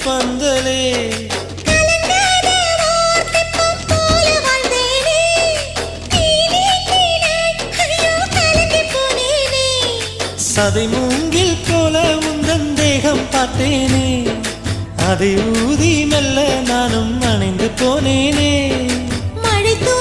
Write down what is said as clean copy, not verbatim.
பந்தலே சதை மூங்கில் போல உந்தன் தேகம் பார்த்தேனே அதை ஊதி மெல்ல நானும் அணைந்து போனேனே